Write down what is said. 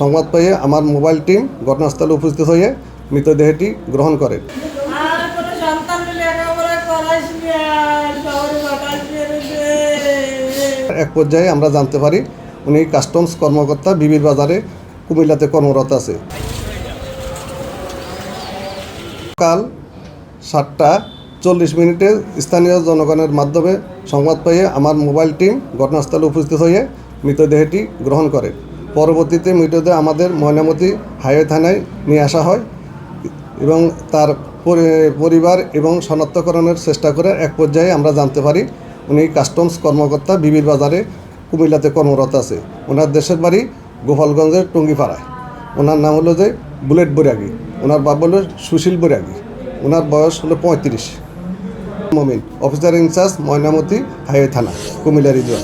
সংবাদ পেয়ে আমার মোবাইল টিম ঘটনাস্থলে উপস্থিত হয়ে মৃতদেহটি গ্রহণ করে। এক পর্যায়ে আমরা জানতে পারি উনি কাস্টমস কর্মকর্তা বিবির বাজারে কুমিল্লাতে কর্মরত আছে। কাল 7:40 স্থানীয় জনগণের মাধ্যমে সংবাদ পেয়ে আমার মোবাইল টিম ঘটনাস্থলে উপস্থিত হয়ে মৃতদেহটি গ্রহণ করে। পরবর্তীতে মৃতদেহ আমাদের ময়নামতি হাইওয়ে থানায় নিয়ে আসা হয় এবং তার পরিবার এবং শনাক্তকরণের চেষ্টা করে এক পর্যায়ে আমরা জানতে পারি উনি কাস্টমস কর্মকর্তা বিবির বাজারে কুমিল্লাতে কর্মরত আছে। ওনার দেশের বাড়ি গোপালগঞ্জের টঙ্গিপাড়ায়। ওনার নাম হলো যে বুলেট বৈরাগী, ওনার বাবা হলো সুশীল বৈরাগী, ওনার বয়স হলো 35। মমিন, অফিসার ইনচার্জ ময়নামতি হাইওয়ে থানা, কুমিল্লা রিজন।